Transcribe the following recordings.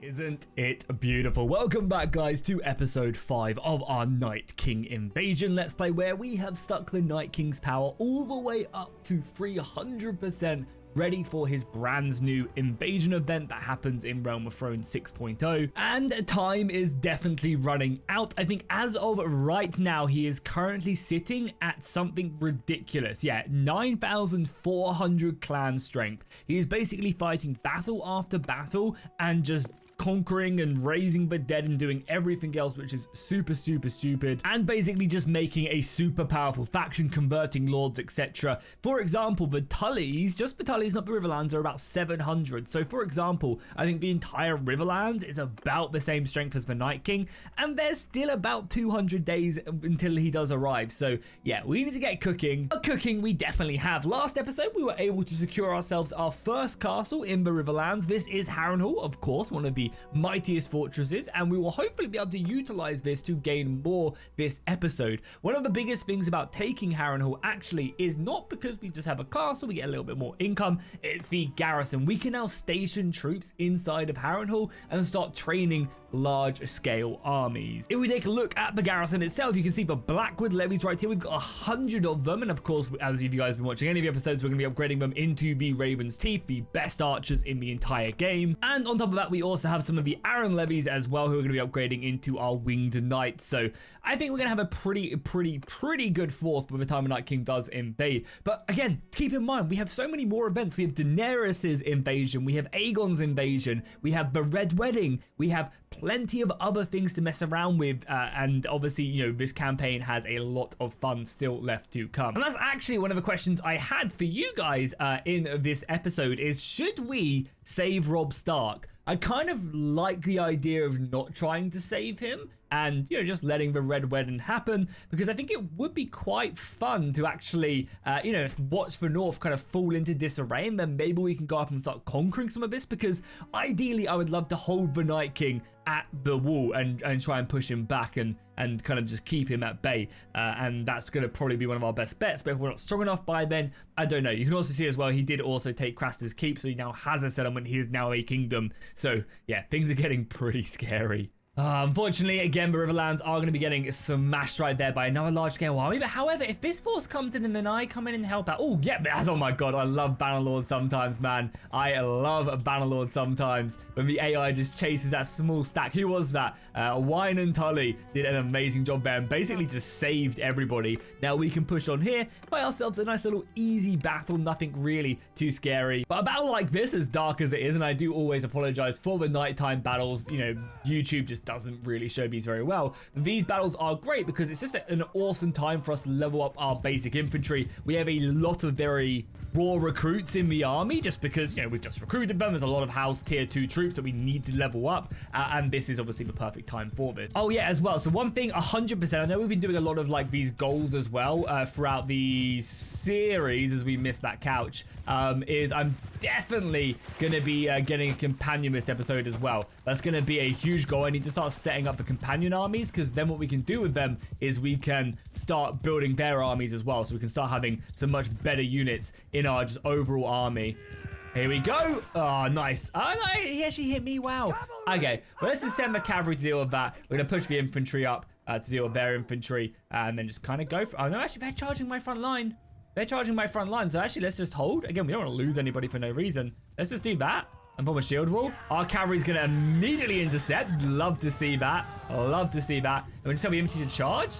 Isn't it beautiful? Welcome back, guys, to episode 5 of our Night King invasion Let's Play, where we have stuck the Night King's power all the way up to 300%, ready for his brand new invasion event that happens in Realm of Thrones 6.0, and time is definitely running out. I think as of right now, he is currently sitting at something ridiculous. Yeah, 9,400 clan strength. He is basically fighting battle after battle and just conquering and raising the dead and doing everything else, which is super stupid, and basically just making a super powerful faction, converting lords, etc. For example, the Tullys, just the Tullys, not the Riverlands, are about 700. So for example, I think the entire Riverlands is about the same strength as the Night King, and there's still about 200 days until he does arrive. So yeah, we need to get cooking. But cooking we definitely have. Last episode, we were able to secure ourselves our first castle in the Riverlands. This is Harrenhal, of course, one of the mightiest fortresses, and we will hopefully be able to utilize this to gain more this episode. One of the biggest things about taking Harrenhal actually is not because we just have a castle, we get a little bit more income, it's the garrison. We can now station troops inside of Harrenhal and start training large scale armies. If we take a look at the garrison itself, you can see the Blackwood levies right here. We've got 100 of them, and of course, as if you guys have been watching any of the episodes, we're going to be upgrading them into the Raven's Teeth, the best archers in the entire game. And on top of that, we also have some of the Aaron levies as well, who are going to be upgrading into our Winged Knights. So I think we're going to have a pretty good force by the time the Night King does invade. But again, keep in mind, we have so many more events. We have Daenerys's invasion, we have Aegon's invasion, we have the Red Wedding, we have plenty of other things to mess around with, and obviously, you know, this campaign has a lot of fun still left to come. And that's actually one of the questions I had for you guys in this episode is, should we save Robb Stark? I kind of like the idea of not trying to save him and, you know, just letting the Red Wedding happen, because I think it would be quite fun to actually, you know, watch the North kind of fall into disarray, and then maybe we can go up and start conquering some of this, because ideally I would love to hold the Night King at the wall and try and push him back and kind of just keep him at bay, and that's going to probably be one of our best bets. But if we're not strong enough by then, I don't know. You can also see as well, he did also take Craster's Keep, so he now has a settlement. He is now a kingdom. So yeah, things are getting pretty scary. Unfortunately, again, the Riverlands are going to be getting smashed right there by another large-scale army. But however, if this force comes in and then I come in and help out... Oh, yeah, oh my god, I love Bannerlord sometimes, man. I love Bannerlord sometimes. When the AI just chases that small stack. Who was that? Wine and Tully did an amazing job there and basically just saved everybody. Now we can push on here, buy ourselves a nice little easy battle. Nothing really too scary. But a battle like this, as dark as it is, and I do always apologize for the nighttime battles, you know, YouTube just doesn't really show these very well. These battles are great because it's just an awesome time for us to level up our basic infantry. We have a lot of very raw recruits in the army just because, you know, we've just recruited them. There's a lot of house tier 2 troops that we need to level up, and this is obviously the perfect time for this. Oh yeah, as well, so one thing 100%, I know we've been doing a lot of like these goals as well throughout the series as we miss that couch, is I'm definitely going to be getting a companion this episode as well. That's going to be a huge goal. I need to start setting up the companion armies, because then what we can do with them is we can start building their armies as well, so we can start having some much better units in our just overall army. Here we go. Oh, nice. Oh, no, he actually hit me. Wow. Okay, well, let's just send the cavalry to deal with that. We're going to push the infantry up to deal with their infantry, and then just kind of go for... Oh, no, actually, they're charging my front line. They're charging my front line, so actually, let's just hold. Again, we don't want to lose anybody for no reason. Let's just do that and put a shield wall. Our cavalry's going to immediately intercept. Love to see that. Love to see that. And we can tell the infantry to charge.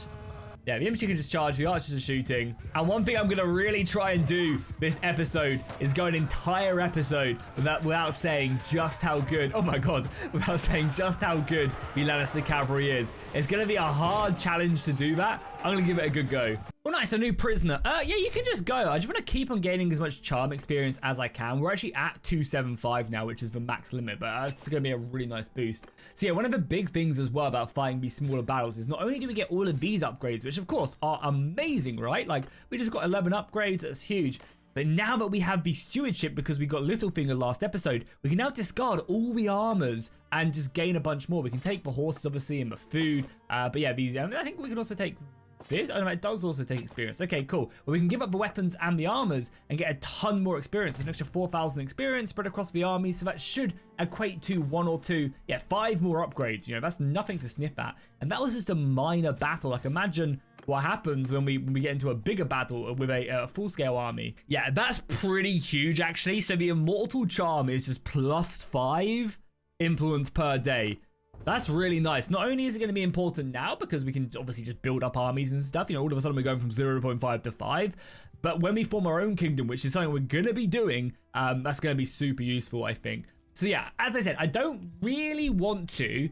Yeah, the infantry can just charge, the archers are shooting. And one thing I'm going to really try and do this episode is go an entire episode without saying just how good, oh my god, without saying just how good the Lannister cavalry is. It's going to be a hard challenge to do that. I'm going to give it a good go. Oh, nice, a new prisoner. Yeah, you can just go. I just want to keep on gaining as much charm experience as I can. We're actually at 275 now, which is the max limit, but it's going to be a really nice boost. So yeah, one of the big things as well about fighting these smaller battles is not only do we get all of these upgrades, which of course are amazing, right? Like, we just got 11 upgrades, that's huge. But now that we have the stewardship, because we got Littlefinger last episode, we can now discard all the armors and just gain a bunch more. We can take the horses, obviously, and the food. But yeah, these, I think we can also take this? Oh, no, it does also take experience. Okay, cool. Well, we can give up the weapons and the armors and get a ton more experience. There's an extra 4,000 experience spread across the army, so that should equate to 1 or 2, yeah, 5 more upgrades. You know, that's nothing to sniff at. And that was just a minor battle. Like, imagine what happens when we get into a bigger battle with a full-scale army. Yeah, that's pretty huge, actually. So the Immortal Charm is just +5 influence per day. That's really nice. Not only is it going to be important now because we can obviously just build up armies and stuff, you know, all of a sudden we're going from 0.5 to 5, but when we form our own kingdom, which is something we're going to be doing, that's going to be super useful, I think. So yeah, as I said, I don't really want to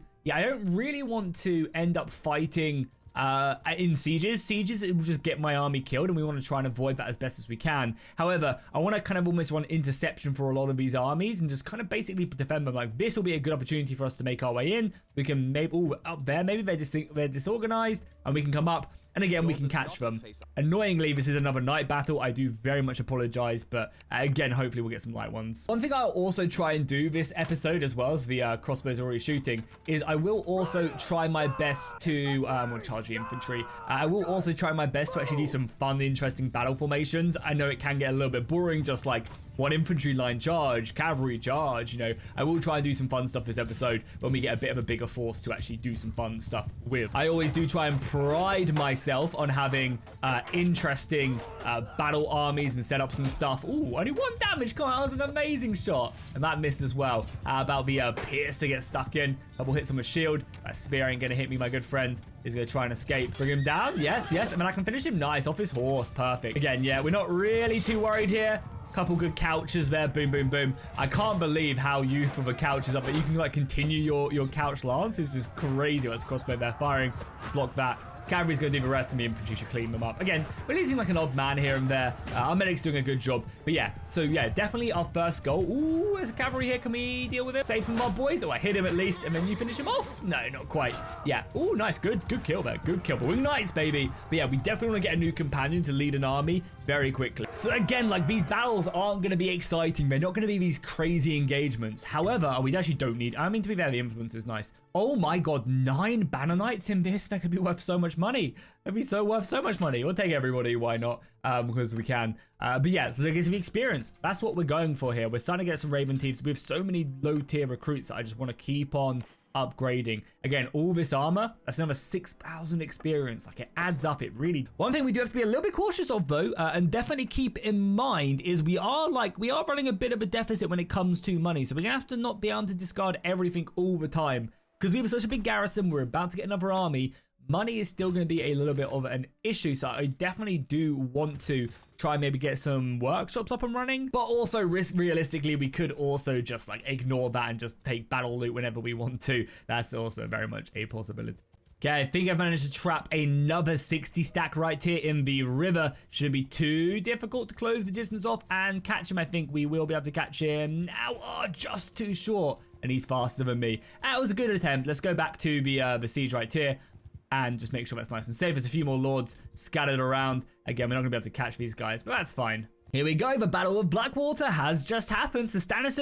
end up fighting in sieges. Sieges, it will just get my army killed, and we want to try and avoid that as best as we can. However, I want to kind of almost run interception for a lot of these armies and just kind of basically defend them. Like, this will be a good opportunity for us to make our way in. We can maybe, up there, maybe they're disorganized, and we can come up, and again, we can catch them. Annoyingly, this is another night battle. I do very much apologize, but again, hopefully we'll get some light ones. One thing I'll also try and do this episode, as well as the crossbows already shooting, is I will also try my best to, I'm going to charge the infantry. I will also try my best to actually do some fun, interesting battle formations. I know it can get a little bit boring, just like one infantry line charge, cavalry charge, you know. I will try and do some fun stuff this episode when we get a bit of a bigger force to actually do some fun stuff with. I always do try and pride myself on having interesting battle armies and setups and stuff. Ooh, only 1 damage. Come on, that was an amazing shot. And that missed as well. About the pierce to get stuck in. Double hits on the shield. That spear ain't gonna hit me, my good friend. He's gonna try and escape. Bring him down. Yes, yes. I mean, I can finish him nice off his horse. Perfect. Again, yeah, we're not really too worried here. Couple good couches there. Boom, boom, boom. I can't believe how useful the couches are, but you can like continue your couch lance. It's just crazy. That's crossbow there firing. Block that. Cavalry's going to do the rest, and the infantry should clean them up. Again, we're losing like an odd man here and there. Our medic's doing a good job. But yeah, so yeah, definitely our first goal. Ooh, there's a cavalry here. Can we deal with it? Save some mob boys. Oh, I hit him at least, and then you finish him off? No, not quite. Yeah. Ooh, nice. Good kill there. Good kill. But wing knights, baby. But yeah, we definitely want to get a new companion to lead an army very quickly. So again, like, these battles aren't going to be exciting. They're not going to be these crazy engagements. However, we actually don't need, I mean, to be fair, the influence is nice. Oh my god, 9 banner knights in this? That could be worth so much money. That'd be so worth so much money. We'll take everybody, why not? Because we can. But yeah, so it gives me experience. That's what we're going for here. We're starting to get some Raven Thieves. We have so many low tier recruits that I just want to keep on upgrading. Again, all this armor, that's another 6,000 experience. Like, it adds up. It really. One thing we do have to be a little bit cautious of, though, and definitely keep in mind, is we are running a bit of a deficit when it comes to money. So we're gonna have to not be able to discard everything all the time, because we have such a big garrison. We're about to get another army. Money is still going to be a little bit of an issue, so I definitely do want to try and maybe get some workshops up and running. But also, realistically, we could also just like ignore that and just take battle loot whenever we want to. That's also very much a possibility. Okay, I think I've managed to trap another 60 stack right here in the river. Shouldn't be too difficult to close the distance off and catch him. I think we will be able to catch him now. Oh, just too short, and he's faster than me. That was a good attempt. Let's go back to the siege right here and just make sure that's nice and safe. There's a few more lords scattered around. Again, we're not going to be able to catch these guys, but that's fine. Here we go, the Battle of Blackwater has just happened. So Stannis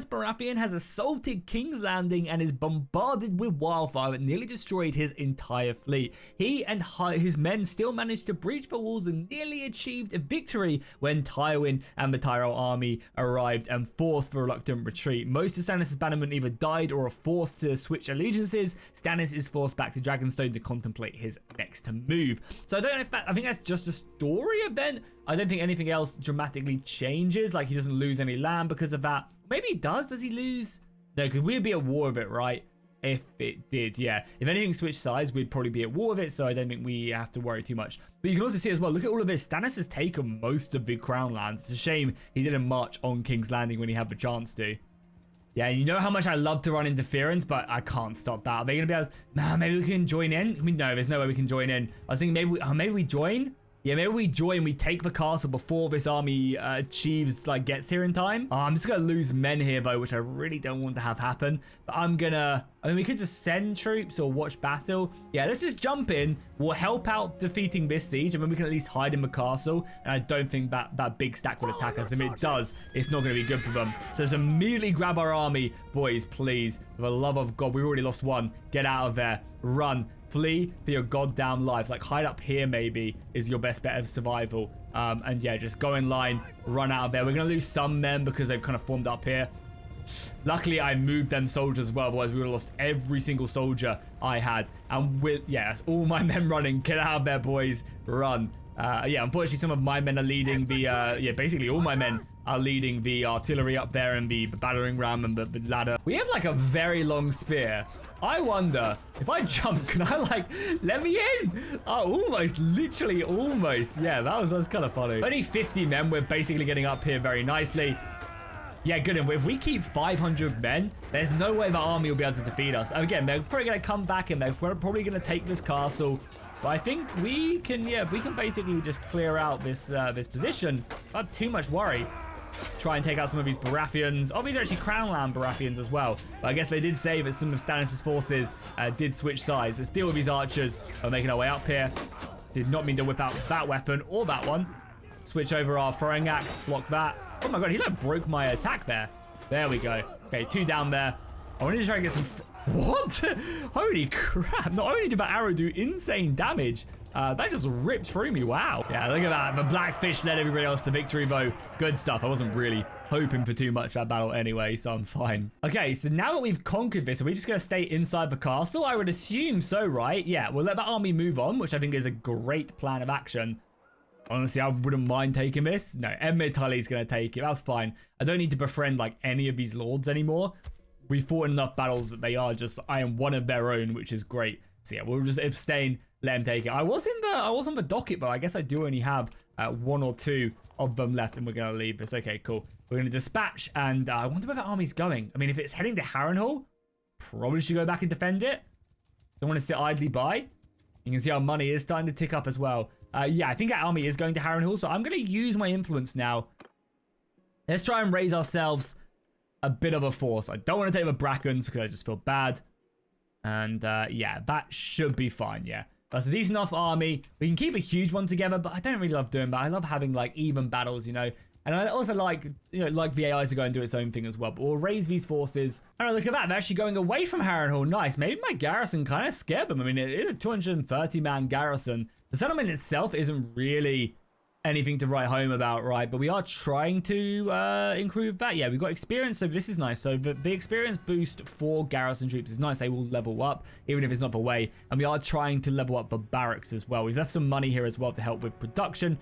Baratheon has assaulted King's Landing and is bombarded with wildfire that nearly destroyed his entire fleet. He and his men still managed to breach the walls and nearly achieved a victory when Tywin and the Tyrell army arrived and forced the reluctant retreat. Most of Stannis' bannermen either died or are forced to switch allegiances. Stannis is forced back to Dragonstone to contemplate his next move. So I don't know if I think that's just a story event. I don't think anything else dramatically changes. Like, he doesn't lose any land because of that. Maybe he does. Does he lose? No, because we'd be at war with it, right? If it did, yeah. If anything switched sides, we'd probably be at war with it, so I don't think we have to worry too much. But you can also see as well, look at all of this. Stannis has taken most of the crown lands. It's a shame he didn't march on King's Landing when he had the chance to. Yeah, you know how much I love to run interference, but I can't stop that. Are they going to be able to... Nah, maybe we can join in? I mean, no, there's no way we can join in. I was thinking maybe we join? Yeah, maybe we join, we take the castle before this army achieves, like, gets here in time. I'm just going to lose men here, though, which I really don't want to have happen. But I mean, we could just send troops or watch battle. Yeah, let's just jump in. We'll help out defeating this siege, and then we can at least hide in the castle. And I don't think that big stack will attack us. If it does, it's not going to be good for them. So let's immediately grab our army. Boys, please, for the love of God, we already lost one. Get out of there. Run. flee for your goddamn lives. Like, hide up here maybe is your best bet of survival. And yeah, just go in line, run out of there. We're going to lose some men because they've kind of formed up here. Luckily, I moved them soldiers as well. Otherwise, we would have lost every single soldier I had. And with, yeah, that's all my men running. Get out of there, boys. Run. Yeah, unfortunately, some of my men are leading the, yeah, basically all my men are leading the artillery up there and the battering ram and the ladder. We have like a very long spear. I wonder if I jump, can I like let me in? Oh, almost, literally almost. Yeah, that's kind of funny. Only 50 men. We're basically getting up here very nicely. Yeah, good. If we keep 500 men, there's no way the army will be able to defeat us. Again, they're probably going to come back and they're probably going to take this castle. But I think we can, yeah, we can basically just clear out this this position. Not too much worry. Try and take out some of these Baratheons. Oh, these are actually Crownland Baratheons as well. But I guess they did say that some of Stannis' forces did switch sides. Let's deal with these archers. We're making our way up here. Did not mean to whip out that weapon or that one. Switch over our throwing axe. Block that. Oh my god, he like broke my attack there. There we go. Okay, 2 down there. I wanted to try and get some... What? Holy crap. Not only did that arrow do insane damage, that just ripped through me. Wow. Yeah, look at that. The Blackfish led everybody else to victory, though. Good stuff. I wasn't really hoping for too much that battle anyway, so I'm fine. Okay, so now that we've conquered this, are we just going to stay inside the castle? I would assume so, right? Yeah, we'll let the army move on, which I think is a great plan of action. Honestly, I wouldn't mind taking this. No, Emir Tully's going to take it. That's fine. I don't need to befriend, like, any of these lords anymore. We fought enough battles that they are just, I am one of their own, which is great. So yeah, we'll just abstain, let him take it. I was on the docket, but I guess I do only have 1 or 2 of them left, and we're going to leave this. Okay, cool. We're going to dispatch, and I wonder where the army's going. I mean, if it's heading to Harrenhal, probably should go back and defend it. Don't want to sit idly by. You can see our money is starting to tick up as well. Yeah, I think our army is going to Harrenhal, so I'm going to use my influence now. Let's try and raise ourselves a bit of a force. I don't want to take the Brackens because I just feel bad. And yeah, that should be fine, yeah. That's a decent enough army. We can keep a huge one together, but I don't really love doing that. I love having like even battles, you know. And I also like, you know, like the AI to go and do its own thing as well. But we'll raise these forces. Oh, look at that. They're actually going away from Harrenhal. Nice. Maybe my garrison kind of scared them. I mean, it is a 230-man garrison. The settlement itself isn't really anything to write home about, right? But we are trying to improve that. Yeah, we've got experience, so this is nice. So the experience boost for garrison troops is nice. They will level up, even if it's not the way. And we are trying to level up the barracks as well. We've left some money here as well to help with production.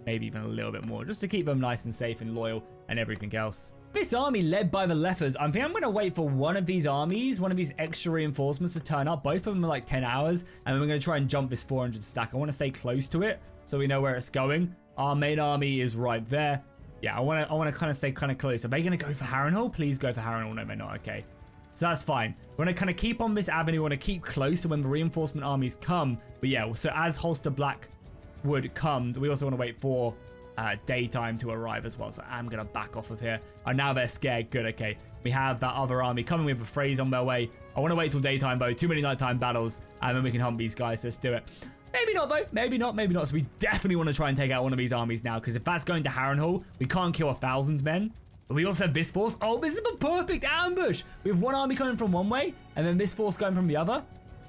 Maybe even a little bit more, just to keep them nice and safe and loyal and everything else. This army led by the Leffers, I think I'm going to wait for one of these armies, one of these extra reinforcements to turn up. Both of them are like 10 hours, and then we're going to try and jump this 400 stack. I want to stay close to it so we know where it's going. Our main army is right there. Yeah, I want to kind of stay kind of close. Are they going to go for Harrenhal? Please go for Harrenhal. No, they're not. Okay. So that's fine. We're going to kind of keep on this avenue. We want to keep close to when the reinforcement armies come. But yeah, so as Holster Blackwood comes, we also want to wait for daytime to arrive as well. So I'm going to back off of here. And now they're scared. Good. Okay. We have that other army coming with a phrase on their way. I want to wait till daytime, though. Too many nighttime battles. And then we can hunt these guys. Let's do it. Maybe not, though. Maybe not. Maybe not. So we definitely want to try and take out one of these armies now. Because if that's going to Harrenhal, we can't kill 1,000 men. But we also have this force. Oh, this is a perfect ambush. We have one army coming from one way. And then this force going from the other.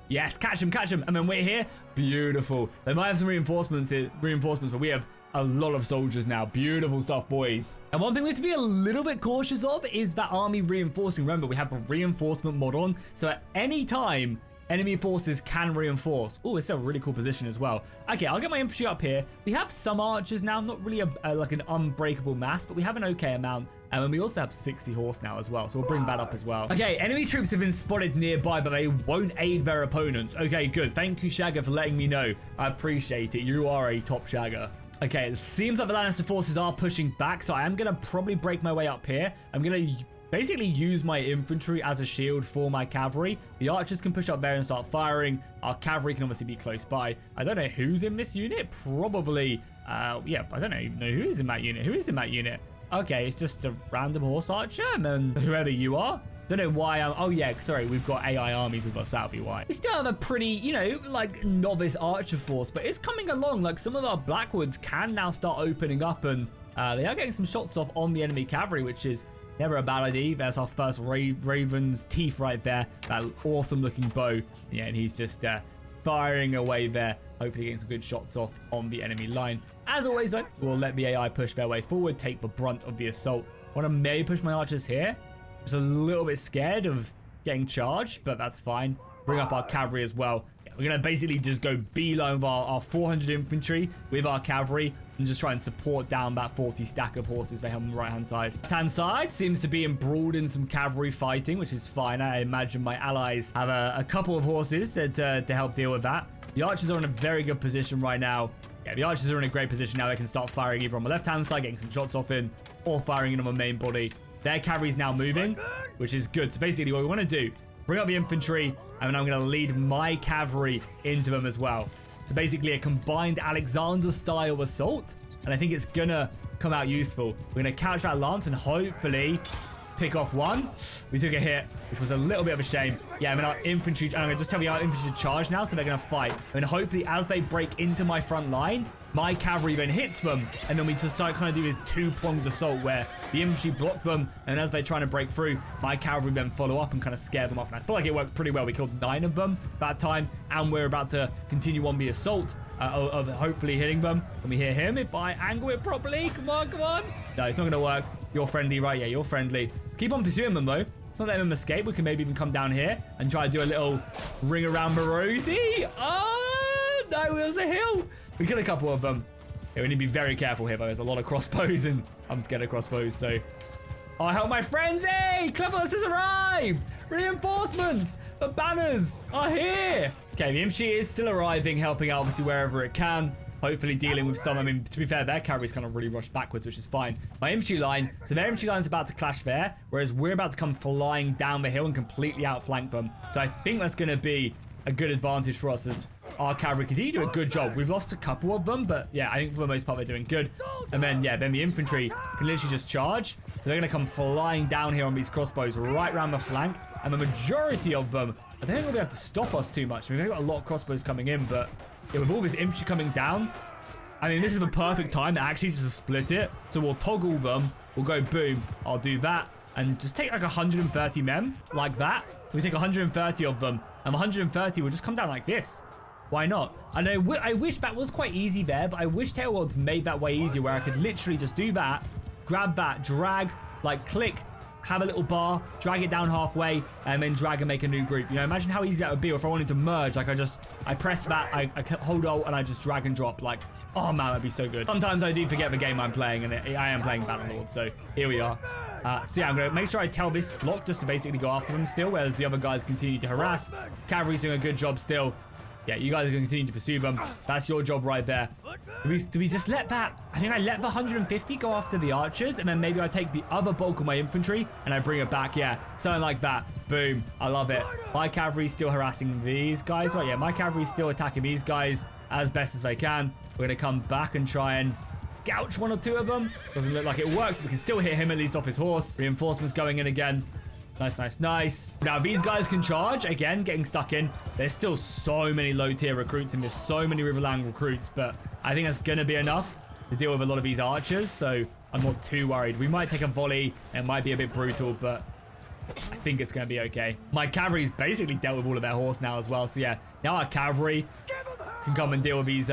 Yes, catch him, catch him. And then we're here. Beautiful. They might have some reinforcements, but we have a lot of soldiers now. Beautiful stuff, boys. And one thing we have to be a little bit cautious of is that army reinforcing. Remember, we have a reinforcement mod on. So at any time, enemy forces can reinforce. Oh, it's a really cool position as well. Okay, I'll get my infantry up here. We have some archers now, not really like an unbreakable mass, but we have an okay amount. And then we also have 60 horse now as well, so we'll bring that up as well. Okay, enemy troops have been spotted nearby, but they won't aid their opponents. Okay, good. Thank you, Shagger, for letting me know. I appreciate it. You are a top Shagger. Okay, it seems like the Lannister forces are pushing back, so I am going to probably break my way up here. I'm going to basically use my infantry as a shield for my cavalry. The archers can push up there and start firing. Our cavalry can obviously be close by. I don't know who's in this unit. Probably, yeah, I don't even know who is in that unit. Who is in that unit? Okay, it's just a random horse archer, and then whoever you are. Don't know why I'm... Oh, yeah, sorry, we've got AI armies with us. That'll be why. We still have a pretty, you know, like, novice archer force, but it's coming along. Like, some of our Blackwoods can now start opening up, and they are getting some shots off on the enemy cavalry, which is never a bad idea. There's our first Raven's teeth right there. That awesome-looking bow. Yeah, and he's just firing away there. Hopefully getting some good shots off on the enemy line. As always, though, we'll let the AI push their way forward, take the brunt of the assault. Want to maybe push my archers here. Just a little bit scared of getting charged, but that's fine. Bring up our cavalry as well. Yeah, we're going to basically just go beeline with our 400 infantry with our cavalry and just try and support down that 40 stack of horses they have on the right-hand side. Left-hand side seems to be embroiled in some cavalry fighting, which is fine. I imagine my allies have a couple of horses to help deal with that. The archers are in a very good position right now. Yeah, the archers are in a great position now. They can start firing either on the left-hand side, getting some shots off in, or firing in on the main body. Their cavalry's now moving, which is good. So basically what we want to do, bring up the infantry, and then I'm going to lead my cavalry into them as well. So basically a combined Alexander-style assault, and I think it's going to come out useful. We're going to catch that lance and hopefully pick off one. We took a hit, which was a little bit of a shame. Yeah, I mean, our infantry, I'm going to just tell you our infantry to charge now, so they're going to fight. And hopefully, as they break into my front line, my cavalry then hits them. And then we just start kind of do this two-pronged assault where the infantry block them, and as they're trying to break through, my cavalry then follow up and kind of scare them off. And I feel like it worked pretty well. We killed 9 of them that time, and we're about to continue on the assault of hopefully hitting them. Can we hit him if I angle it properly? Come on, come on. No, it's not going to work. You're friendly, right? Yeah, you're friendly. Keep on pursuing them, though. It's not letting them escape. We can maybe even come down here and try to do a little ring around Morosi. Oh, no, there's a hill. We killed a couple of them. Yeah, we need to be very careful here, though. There's a lot of crossbows, and I'm scared of crossbows, so... Oh, help my friends. Hey, Cleverless has arrived. Reinforcements. The banners are here. Okay, the infantry is still arriving, helping out, obviously, wherever it can. Hopefully dealing with some, I mean, to be fair, their cavalry's kind of really rushed backwards, which is fine. My infantry line, so their infantry line's about to clash there, whereas we're about to come flying down the hill and completely outflank them. So I think that's going to be a good advantage for us as our cavalry continue to do a good job. We've lost a couple of them, but yeah, I think for the most part they're doing good. And then, yeah, then the infantry can literally just charge. So they're going to come flying down here on these crossbows right around the flank. And the majority of them, I don't think they'll be able to stop us too much. I mean, they've got a lot of crossbows coming in, but yeah, with all this infantry coming down, I mean, this is the perfect time to actually just split it. So we'll toggle them. We'll go boom. I'll do that. And just take like 130 men like that. So we take 130 of them. And 130 will just come down like this. Why not? I know I wish that was quite easy there, but I wish Tailworlds made that way easier where I could literally just do that, grab that, drag, like click, have a little bar, drag it down halfway, and then drag and make a new group. You know, imagine how easy that would be. Or if I wanted to merge, like I press that, I hold Alt, and I just drag and drop. Like, oh man, that'd be so good. Sometimes I do forget the game I'm playing, and I am playing Battle so here we are. So yeah, I'm going to make sure I tell this block just to basically go after them still, whereas the other guys continue to harass. Cavalry's doing a good job still. Yeah, you guys are going to continue to pursue them. That's your job right there. Do we just let that? I think I let the 150 go after the archers, and then maybe I take the other bulk of my infantry and I bring it back. Yeah, something like that. Boom. I love it. My cavalry's still harassing these guys. Right, yeah, my cavalry's still attacking these guys as best as they can. We're going to come back and try and gouge one or two of them. Doesn't look like it worked. We can still hit him at least off his horse. Reinforcements going in again. Nice, nice, nice. Now, these guys can charge. Again, getting stuck in. There's still so many low-tier recruits, and there's so many Riverland recruits, but I think that's going to be enough to deal with a lot of these archers, so I'm not too worried. We might take a volley. It might be a bit brutal, but I think it's going to be okay. My cavalry's basically dealt with all of their horse now as well, so yeah. Now our cavalry can come and deal with these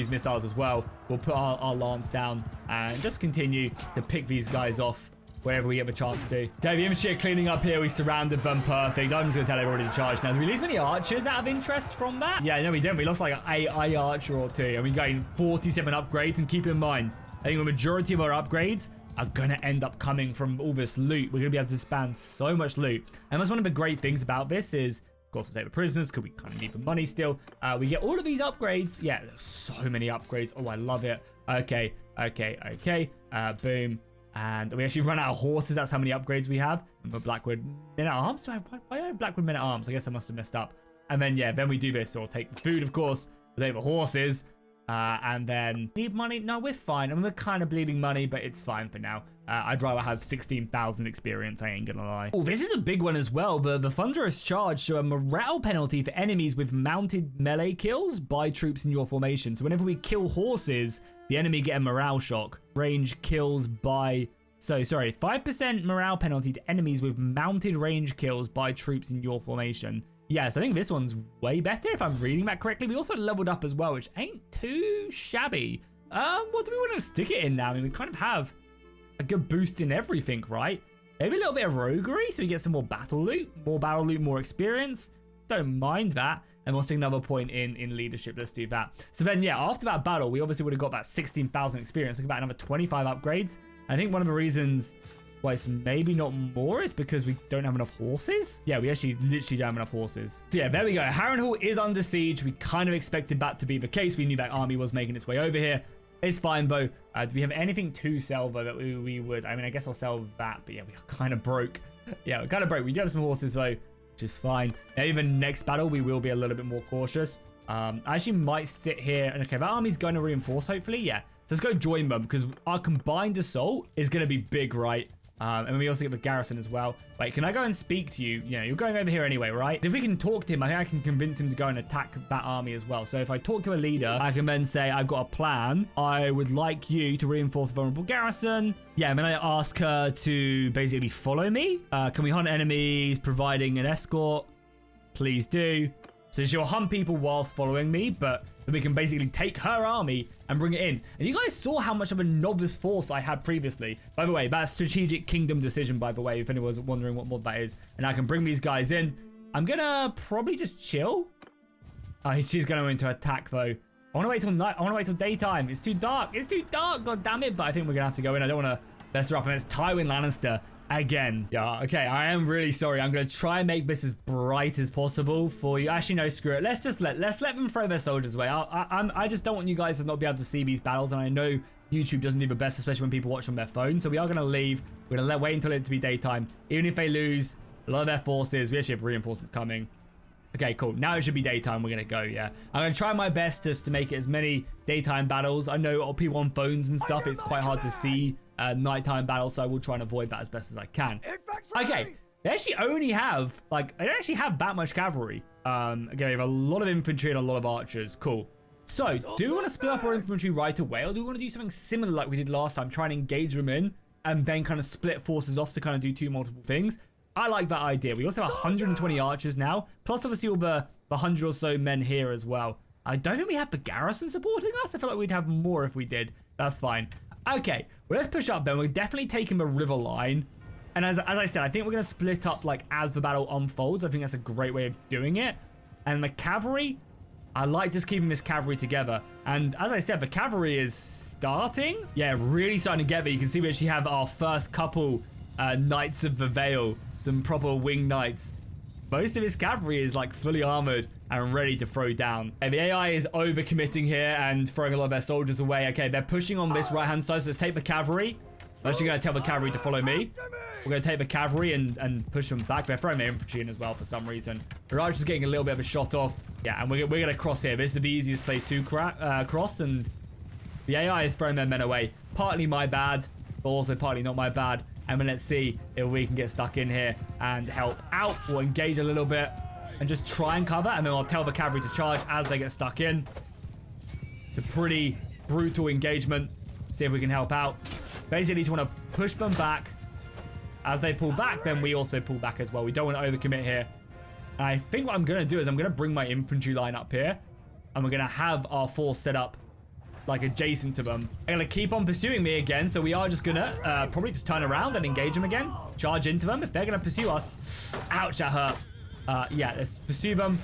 missiles as well. We'll put our lance down and just continue to pick these guys off wherever we get the chance to. Okay, the infantry are cleaning up here. We surrounded them. Perfect. I'm just going to tell everybody to charge now. Did we lose many archers out of interest from that? Yeah, no, we didn't. We lost like a archer or two. And we gained 47 upgrades. And keep in mind, I think the majority of our upgrades are going to end up coming from all this loot. We're going to be able to spam so much loot. And that's one of the great things about this is, of course, we'll take the prisoners because we kind of need the money still. We get all of these upgrades. Yeah, there's so many upgrades. Oh, I love it. Okay. Boom. And we actually run out of horses. That's how many upgrades we have. And for Blackwood men-at-arms. So why do I have Blackwood men-at-arms? I guess I must have messed up. And then, yeah, then we do this. So we'll take the food, of course. We'll take the horses. And then... Need money? No, we're fine. I mean, we're kind of bleeding money, but it's fine for now. I'd rather have 16,000 experience. I ain't gonna lie. Oh, this is a big one as well. The Thunderous Charge. So a morale penalty for enemies with mounted melee kills by troops in your formation. So whenever we kill horses, the enemy get a morale shock. Range kills by... So, sorry. 5% morale penalty to enemies with mounted range kills by troops in your formation. Yes, I think this one's way better if I'm reading that correctly. We also leveled up as well, which ain't too shabby. What do we want to stick it in now? I mean, we kind of have a good boost in everything, right? Maybe a little bit of roguery so we get some more battle loot, more experience. Don't mind that. And we'll stick another point in leadership. Let's do that. So then, yeah, after that battle, we obviously would have got about 16,000 experience. Look about another 25 upgrades. I think one of the reasons why it's maybe not more is because we don't have enough horses. Yeah, we actually literally don't have enough horses. So yeah, there we go. Harrenhal is under siege. We kind of expected that to be the case. We knew that army was making its way over here. It's fine, though. Do we have anything to sell, though, that we would? I mean, I guess I'll sell that, but yeah, we are kind of broke. Yeah, we're kind of broke. We do have some horses, though, which is fine. Now, even next battle, we will be a little bit more cautious. I actually might sit here. And okay, that army's going to reinforce, hopefully. Yeah. So let's go join them, because our combined assault is going to be big, right? And we also get the garrison as well. Wait, can I go and speak to you? You know, you're going over here anyway, right? If we can talk to him, I think I can convince him to go and attack that army as well. So if I talk to a leader, I can then say, I've got a plan. I would like you to reinforce the vulnerable garrison. Yeah, and then I ask her to basically follow me. Can we hunt enemies providing an escort? Please do. So she'll hunt people whilst following me, but we can basically take her army and bring it in. And you guys saw how much of a novice force I had previously. By the way, that's Strategic Kingdom Decision, by the way, if anyone was wondering what mod that is. And I can bring these guys in. I'm gonna probably just chill. She's gonna go into attack, though. I want to wait till night. I want to wait till daytime. It's too dark. It's too dark. God damn it. But I think we're gonna have to go in. I don't want to mess her up. And it's Tywin Lannister again. Yeah, okay. I am really sorry. I'm gonna try and make this as bright as possible for you. Actually, no, screw it. Let's let them throw their soldiers away. I just don't want you guys to not be able to see these battles. And I know YouTube doesn't do the best, especially when people watch on their phone. So we are gonna leave. We're gonna wait until it to be daytime. Even if they lose a lot of their forces, we actually have reinforcements coming. Okay, cool. Now it should be daytime. We're going to go, yeah. I'm going to try my best just to make it as many daytime battles. I know people on phones and stuff, it's quite hard to see nighttime battles, so I will try and avoid that as best as I can. Okay, they actually only have, like, they don't actually have that much cavalry. Again, we have a lot of infantry and a lot of archers. Cool. So, do we want to split up our infantry right away, or do we want to do something similar like we did last time? Try and engage them in, and then kind of split forces off to kind of do two multiple things? I like that idea. We also have 120 archers now, plus obviously all the 100 or so men here as well. I don't think we have the garrison supporting us. I feel like we'd have more if we did. That's fine. Okay, well, let's push up then. We're definitely taking the river line. And as I said, I think we're going to split up like as the battle unfolds. I think that's a great way of doing it. And the cavalry, I like just keeping this cavalry together. And as I said, the cavalry is starting. Yeah, really starting to get there. You can see we actually have our first couple Knights of the Vale, some proper winged knights. Most of his cavalry is like fully armored and ready to throw down. Okay, the AI is overcommitting here and throwing a lot of their soldiers away. Okay, they're pushing on this right hand side, so let's take the cavalry. I'm actually going to tell the cavalry to follow me. We're going to take the cavalry and push them back. They're throwing their infantry in as well for some reason. The Raj is getting a little bit of a shot off. Yeah, and we're going to cross here. This is the easiest place to cross, and the AI is throwing their men away. Partly my bad, but also partly not my bad. And then let's see if we can get stuck in here and help out or engage a little bit and just try and cover. And then I'll tell the cavalry to charge as they get stuck in. It's a pretty brutal engagement. See if we can help out. Basically, just want to push them back. As they pull back, then we also pull back as well. We don't want to overcommit here. And I think what I'm going to do is I'm going to bring my infantry line up here. And we're going to have our force set up like adjacent to them. They're gonna keep on pursuing me again, so we are just gonna probably just turn around and engage them again. Charge into them if they're gonna pursue us. Ouch, that hurt. Yeah, let's pursue them.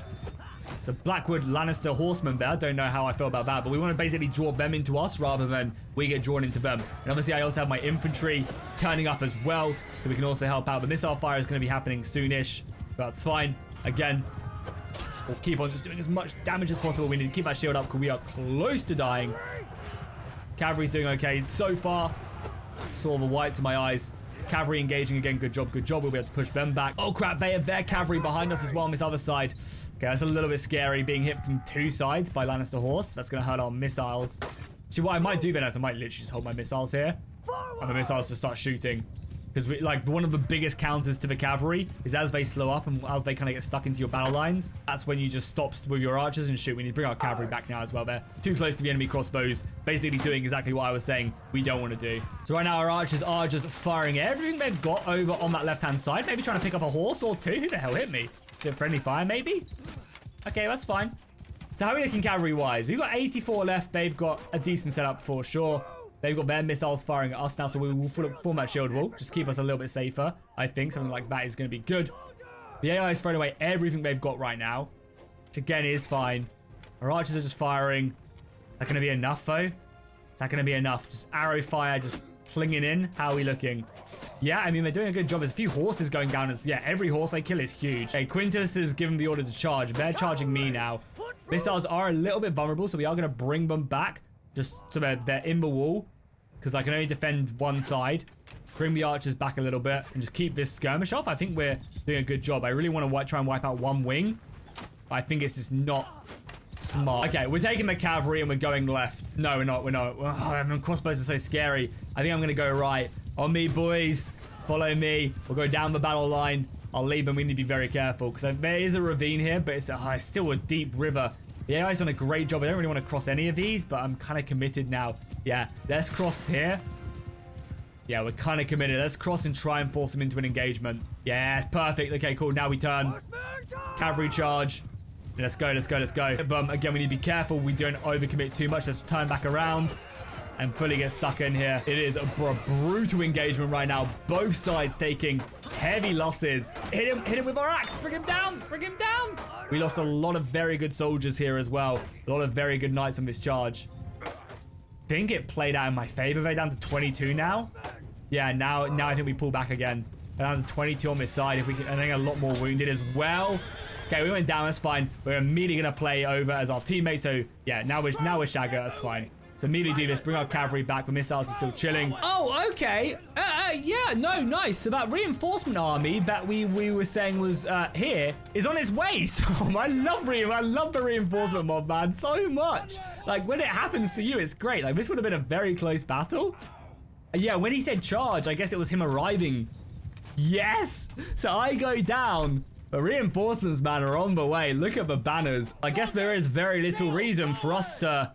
It's a Blackwood Lannister horseman there. I don't know how I feel about that, but we want to basically draw them into us rather than we get drawn into them. And obviously I also have my infantry turning up as well, so we can also help out. The missile fire is going to be happening soonish, but that's fine. Again, we'll keep on just doing as much damage as possible. We need to keep our shield up because we are close to dying. Cavalry's doing okay so far. Saw the whites in my eyes. Cavalry engaging again. Good job, good job. We'll be able to push them back. Oh crap, they have their cavalry behind us as well on this other side. Okay, that's a little bit scary, being hit from two sides by Lannister horse. That's going to hurt our missiles. See, what I might do then is I might literally just hold my missiles here. And the missiles to start shooting. Because like one of the biggest counters to the cavalry is as they slow up and as they kind of get stuck into your battle lines, that's when you just stop with your archers and shoot. We need to bring our cavalry back now as well. They're too close to the enemy crossbows, basically doing exactly what I was saying we don't want to do. So right now our archers are just firing everything they've got over on that left-hand side, maybe trying to pick up a horse or two. Who the hell hit me? Is it friendly fire, maybe? Okay, that's fine. So how are we looking cavalry-wise? We've got 84 left. They've got a decent setup for sure. They've got their missiles firing at us now, so we will form that shield wall. Just keep us a little bit safer, I think. Something like that is going to be good. The AI is throwing away everything they've got right now, which again is fine. Our archers are just firing. Is that going to be enough, though? Is that going to be enough? Just arrow fire, just plinging in. How are we looking? Yeah, I mean, they're doing a good job. There's a few horses going down. Yeah, every horse I kill is huge. Okay, Quintus has given the order to charge. They're charging me now. Missiles are a little bit vulnerable, so we are going to bring them back. Just so they're in the wall. Because I can only defend one side. Bring the archers back a little bit. And just keep this skirmish off. I think we're doing a good job. I really want to try and wipe out one wing. But I think it's just not smart. Okay, we're taking the cavalry and we're going left. No, we're not. We're not. Oh, crossbows are so scary. I think I'm going to go right. On me, boys. Follow me. We'll go down the battle line. I'll leave them. We need to be very careful. Because there is a ravine here. But it's still a deep river. The AI's done a great job. I don't really want to cross any of these, but I'm kind of committed now. Yeah, let's cross here. Yeah, we're kind of committed. Let's cross and try and force them into an engagement. Yeah, perfect. Okay, cool. Now we turn. Cavalry charge. Let's go, let's go, let's go. Again, we need to be careful. We don't overcommit too much. Let's turn back around and fully get stuck in here. It is a brutal engagement right now. Both sides taking heavy losses. Hit him with our axe. Bring him down. Bring him down. We lost a lot of very good soldiers here as well. A lot of very good knights on this charge. I think it played out in my favor. They're down to 22 now. Yeah, now I think we pull back again. They're down to 22 on this side. If we can, I think a lot more wounded as well. Okay, we went down. That's fine. We're immediately gonna play over as our teammates. So yeah, now we're Shagger. That's fine. So immediately do this. Bring our cavalry back. The missiles are still chilling. Oh, okay. Yeah, no, nice. So that reinforcement army that we were saying was here is on its way. So I love the reinforcement mob, man, so much. Like when it happens to you, it's great. Like this would have been a very close battle. Yeah, when he said charge, I guess it was him arriving. Yes. So I go down. The reinforcements, man, are on the way. Look at the banners. I guess there is very little reason for us to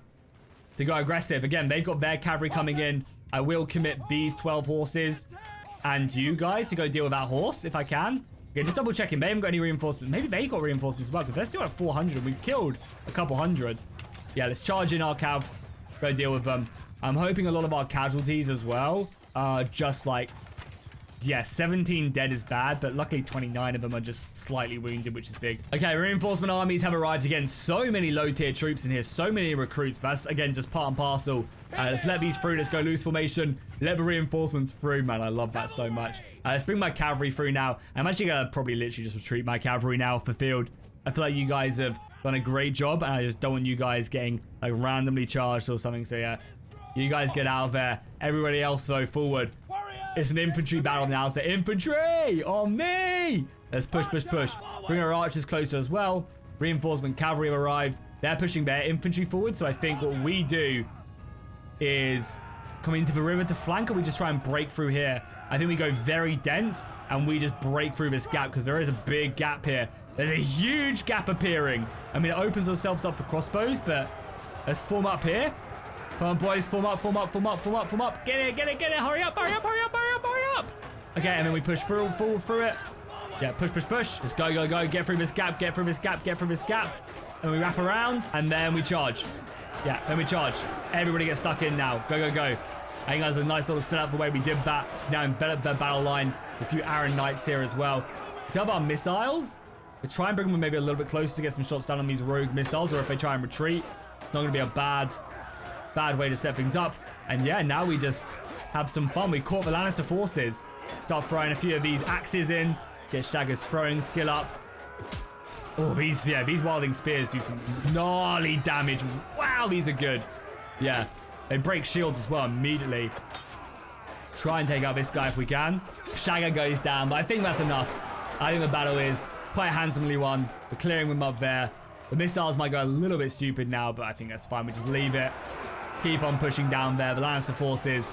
go aggressive. Again, they've got their cavalry coming in. I will commit these 12 horses and you guys to go deal with that horse if I can. Okay, just double checking. They haven't got any reinforcements. Maybe they got reinforcements as well because they're still at 400. We've killed a couple hundred. Yeah, let's charge in our cav. Go deal with them. I'm hoping a lot of our casualties as well are just like, yeah, 17 dead is bad, but luckily 29 of them are just slightly wounded, which is big. Okay, reinforcement armies have arrived again. So many low-tier troops in here, so many recruits, but that's, again, just part and parcel. Let's let these through. Let's go loose formation. Let the reinforcements through, man. I love that so much. Let's bring my cavalry through now. I'm actually going to probably literally just retreat my cavalry now off the field. I feel like you guys have done a great job, and I just don't want you guys getting like randomly charged or something. So, yeah, you guys get out of there. Everybody else, though, forward. It's an infantry battle now, so infantry on me. Let's push, push, push. Bring our archers closer as well. Reinforcement cavalry have arrived. They're pushing their infantry forward, so I think what we do is come into the river to flank, or we just try and break through here. I think we go very dense, and we just break through this gap, because there is a big gap here. There's a huge gap appearing. I mean, it opens ourselves up for crossbows, but let's form up here. Come on, boys, form up, form up, form up, form up, form up. Get it, get it, get it. Hurry up, hurry up, hurry up, hurry up, hurry up. Okay, and then we push through it. Yeah, push, push, push. Just go, go, go. Get through this gap, get through this gap, get through this gap. And we wrap around, and then we charge. Yeah, then we charge. Everybody gets stuck in now. Go, go, go. I think that's a nice little setup the way we did that. Now envelop the battle line. There's a few Iron Knights here as well. So have our missiles. We try and bring them maybe a little bit closer to get some shots down on these rogue missiles, or if they try and retreat, it's not going to be a bad way to set things up. And yeah, now we just have some fun. We caught the Lannister forces. Start throwing a few of these axes in. Get Shagger's throwing skill up. Oh, these wilding spears do some gnarly damage. Wow, these are good. Yeah, they break shields as well immediately. Try and take out this guy if we can. Shagger goes down, but I think that's enough. I think the battle is quite handsomely won. We're clearing them up there. The missiles might go a little bit stupid now, but I think that's fine. We just leave it. Keep on pushing down there. The Lannister forces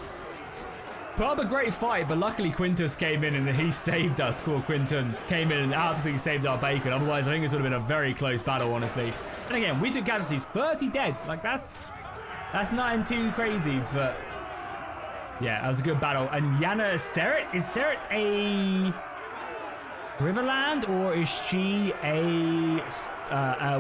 put up a great fight, but luckily Quintus came in and he saved us. Cool, Quinton came in and absolutely saved our bacon. Otherwise, I think this would have been a very close battle, honestly. And again, we took casualties. 30 dead. Like, that's nothing too crazy, but yeah, that was a good battle. And Yana Seret? Is Seret a... Riverland, or is she a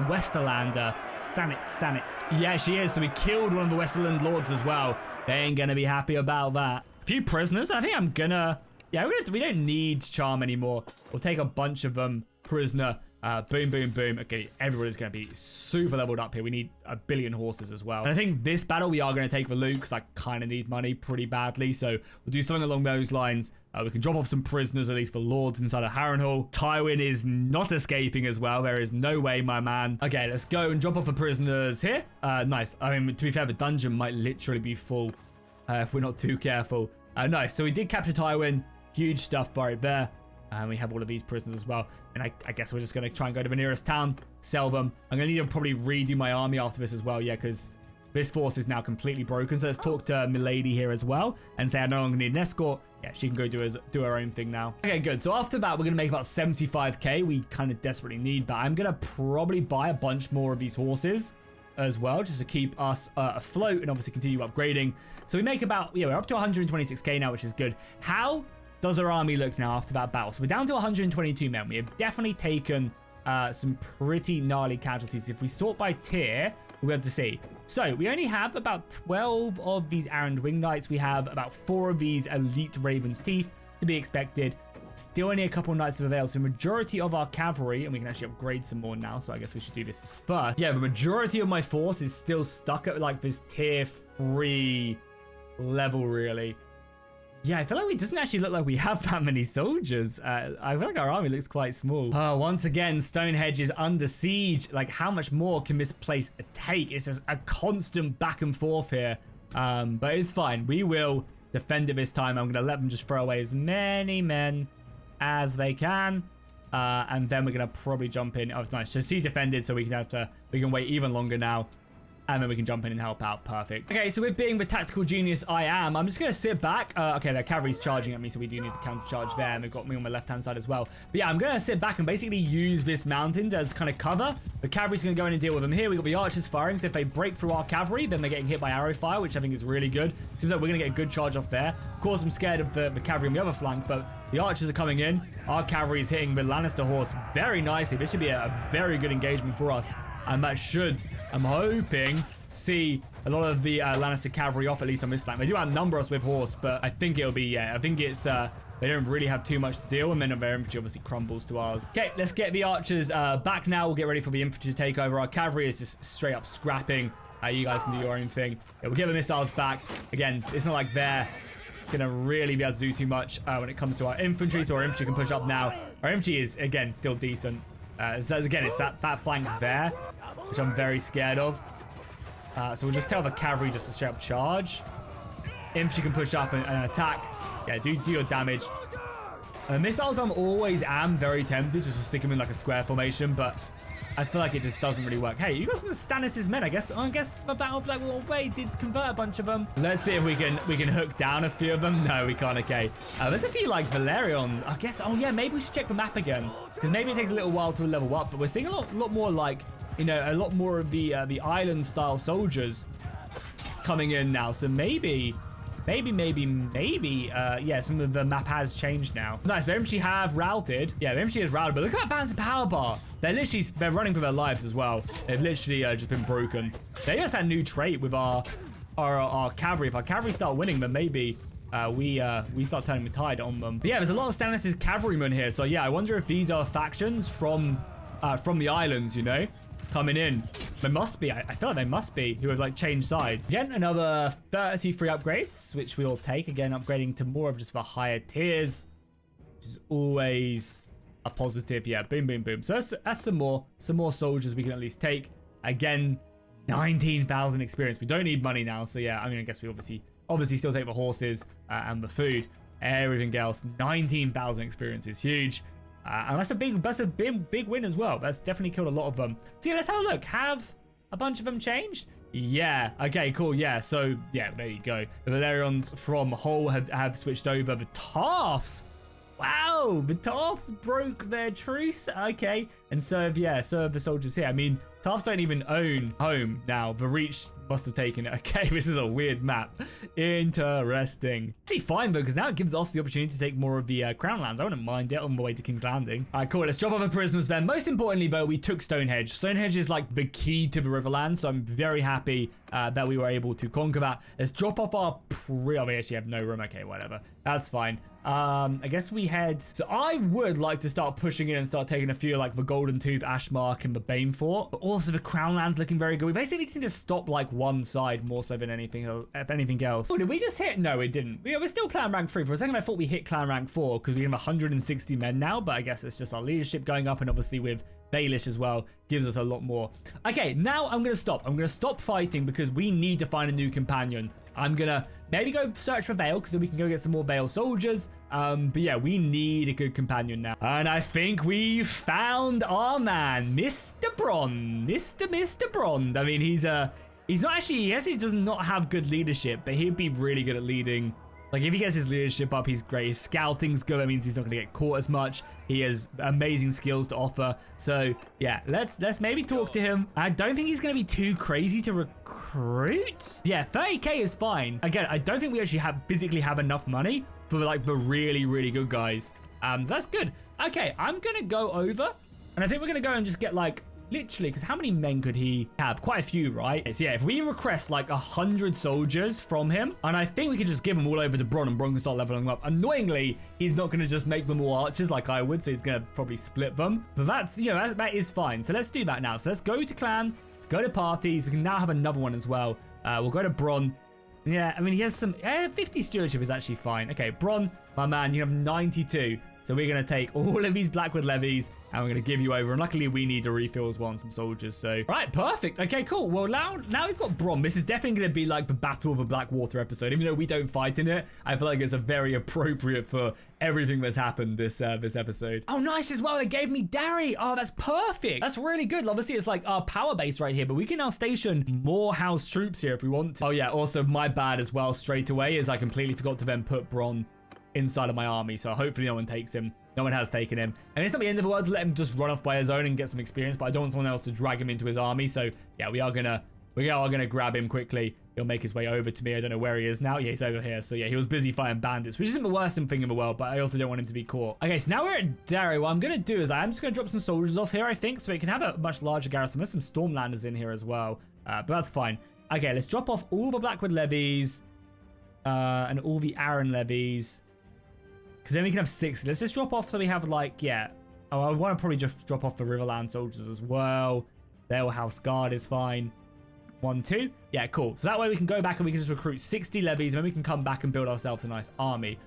Westerlander? Sanit. Yeah, she is. So we killed one of the Westerland lords as well. They ain't gonna be happy about that. A few prisoners. I think I'm gonna... Yeah, we don't need charm anymore. We'll take a bunch of them prisoner. Boom, boom, boom. Okay, everybody's going to be super leveled up here. We need 1 billion horses as well. And I think this battle we are going to take for Luke because I kind of need money pretty badly. So we'll do something along those lines. We can drop off some prisoners, at least for lords inside of Harrenhal. Tywin is not escaping as well. There is no way, my man. Okay, let's go and drop off the prisoners here. Nice. I mean, to be fair, the dungeon might literally be full if we're not too careful. Nice. So we did capture Tywin. Huge stuff right there. And we have all of these prisoners as well. And I guess we're just going to try and go to the nearest town, sell them. I'm going to need to probably redo my army after this as well. Yeah, because this force is now completely broken. So let's talk to Milady here as well and say I no longer need an escort. Yeah, she can go do her own thing now. Okay, good. So after that, we're going to make about 75k. We kind of desperately need that. I'm going to probably buy a bunch more of these horses as well, just to keep us afloat and obviously continue upgrading. So we make about, yeah, we're up to 126k now, which is good. How does our army look now after that battle? So we're down to 122 men. We have definitely taken some pretty gnarly casualties. If we sort by tier, we'll be able to see. So we only have about 12 of these Arrand Wing Knights. We have about 4 of these Elite Raven's Teeth to be expected. Still only a couple Knights of Avail. So majority of our cavalry, and we can actually upgrade some more now. So I guess we should do this first. Yeah, the majority of my force is still stuck at like this tier 3 level, really. Yeah, I feel like it doesn't actually look like we have that many soldiers. I feel like our army looks quite small. Once again, Stonehedge is under siege. Like, how much more can this place take? It's just a constant back and forth here. But it's fine. We will defend it this time. I'm going to let them just throw away as many men as they can. And then we're going to probably jump in. Oh, it's nice. So siege defended, so we can wait even longer now. And then we can jump in and help out. Perfect. Okay, so with being the tactical genius I am, I'm just going to sit back. Okay, their cavalry's charging at me, so we do need to counter charge there. And they've got me on my left-hand side as well. But yeah, I'm going to sit back and basically use this mountain as kind of cover. The cavalry's going to go in and deal with them here. We've got the archers firing, so if they break through our cavalry, then they're getting hit by arrow fire, which I think is really good. Seems like we're going to get a good charge off there. Of course, I'm scared of the cavalry on the other flank, but the archers are coming in. Our cavalry is hitting the Lannister horse very nicely. This should be a very good engagement for us. And that should, I'm hoping, see a lot of the Lannister cavalry off, at least on this flank. They do outnumber us with horse, but I think it'll be, yeah, I think it's, they don't really have too much to deal, and then their infantry obviously crumbles to ours. Okay, let's get the archers back now. We'll get ready for the infantry to take over. Our cavalry is just straight up scrapping. You guys can do your own thing. Yeah, we'll get the missiles back. Again, it's not like they're gonna really be able to do too much when it comes to our infantry, so our infantry can push up now. Our infantry is, again, still decent. So again, it's that flank there, which I'm very scared of. So we'll just tell the cavalry just to straight up charge. Infantry can push up and attack. Yeah, do your damage. Missiles, I'm always very tempted just to stick them in like a square formation, but I feel like it just doesn't really work. Hey, you got some of Stannis' men, I guess. I guess the Battle of Blackwater did convert a bunch of them. Let's see if we can hook down a few of them. No, we can't. Okay. There's a few like Valerion. I guess. Oh yeah, maybe we should check the map again because maybe it takes a little while to level up. But we're seeing a lot more like, you know, a lot more of the island style soldiers coming in now. So maybe, yeah, some of the map has changed now. Nice, the infantry have routed. Yeah, the infantry has routed, but look at that balance of power bar. They're running for their lives as well. They've literally just been broken. They just had a new trait with our cavalry. If our cavalry start winning, then maybe we start turning the tide on them. But yeah, there's a lot of Stannis' cavalrymen here. So yeah, I wonder if these are factions from the islands, you know, coming in. There must be. I feel like they must be, who have like changed sides. Again, another 33 upgrades, which we'll take. Again, upgrading to more of just the higher tiers, which is always a positive. Yeah, boom, boom, boom. So that's some more soldiers we can at least take. Again, 19,000 experience. We don't need money now, so yeah. I mean, I guess we obviously still take the horses and the food. Everything else, 19,000 experience is huge. And that's a big win as well. That's definitely killed a lot of them. So yeah, let's have a look. Have a bunch of them changed? Yeah. Okay, cool. Yeah. So yeah, there you go. The Valerians from Hull have switched over. The Tarfs. Wow, the Tarfs broke their truce. Okay. And so have the soldiers here. I mean, Tarfs don't even own home now. The Reach Must have taken it. Okay, this is a weird map. Interesting. Actually fine though, because now it gives us the opportunity to take more of the Crown Lands. I wouldn't mind it on the way to King's Landing. All right, cool. Let's drop off the prisoners then. Most importantly though, we took Stonehedge. Stonehedge is like the key to the Riverlands, so I'm very happy that we were able to conquer that. Let's drop off our we actually have no room. Okay, whatever. That's fine. I guess we head. So I would like to start pushing in and start taking a few like the Golden Tooth, Ashmark, and the Bane Fort. But also the Crown Land's looking very good. We basically just need to stop like one side more so than anything else. Oh, did we just hit? No, we didn't. We're still clan rank 3. For a second, I thought we hit clan rank 4 because we have 160 men now. But I guess it's just our leadership going up, and obviously with Baelish as well gives us a lot more. Okay, now I'm gonna stop. I'm gonna stop fighting because we need to find a new companion. I'm gonna maybe go search for Vale because then we can go get some more Vale soldiers. But yeah, we need a good companion now. And I think we found our man, Mr. Bronn. Mr. Bronn. I mean, he's not actually, he actually does not have good leadership, but he'd be really good at leading. Like, if he gets his leadership up, he's great. His scouting's good. That means he's not going to get caught as much. He has amazing skills to offer. So, yeah, let's maybe talk to him. I don't think he's going to be too crazy to recruit. Yeah, 30k is fine. Again, I don't think we actually physically have enough money for, like, the really, really good guys. So that's good. Okay, I'm going to go over. And I think we're going to go and just get, like, literally, because how many men could he have? Quite a few, right? So yeah, if we request like 100 soldiers from him, and I think we could just give them all over to Bronn, and Bronn can start leveling them up. Annoyingly, he's not going to just make them all archers like I would, so he's going to probably split them. But that's, you know, that is fine. So let's do that now. So let's go to clan, go to parties. We can now have another one as well. We'll go to Bronn. Yeah, I mean, he has some 50 stewardship is actually fine. Okay, Bronn, my man, you have 92. So we're going to take all of these Blackwood levies and we're going to give you over. And luckily, we need to refill as well on some soldiers. So, right, perfect. Okay, cool. Well, now we've got Bronn. This is definitely going to be like the Battle of the Blackwater episode. Even though we don't fight in it, I feel like it's a very appropriate for everything that's happened this episode. Oh, nice as well. They gave me Derry. Oh, that's perfect. That's really good. Obviously, it's like our power base right here, but we can now station more house troops here if we want to. Oh, yeah. Also, my bad as well straight away is I completely forgot to then put Bronn inside of my army, so hopefully no one takes him. No one has taken him. And it's not the end of the world to let him just run off by his own and get some experience, but I don't want someone else to drag him into his army. So yeah, we are gonna grab him quickly. He'll make his way over to me. I don't know where he is now. Yeah, he's over here. So yeah, he was busy fighting bandits, which isn't the worst thing in the world, but I also don't want him to be caught. Okay, so now we're at Derry. What I'm gonna do is I'm just gonna drop some soldiers off here, I think, so we can have a much larger garrison. There's some Stormlanders in here as well, but that's fine. Okay, let's drop off all the Blackwood levies and all the Arryn levies. Because then we can have 6. Let's just drop off so we have like, yeah. Oh, I want to probably just drop off the Riverland soldiers as well. Their house guard is fine. 1, 2. Yeah, cool. So that way we can go back and we can just recruit 60 levies. And then we can come back and build ourselves a nice army.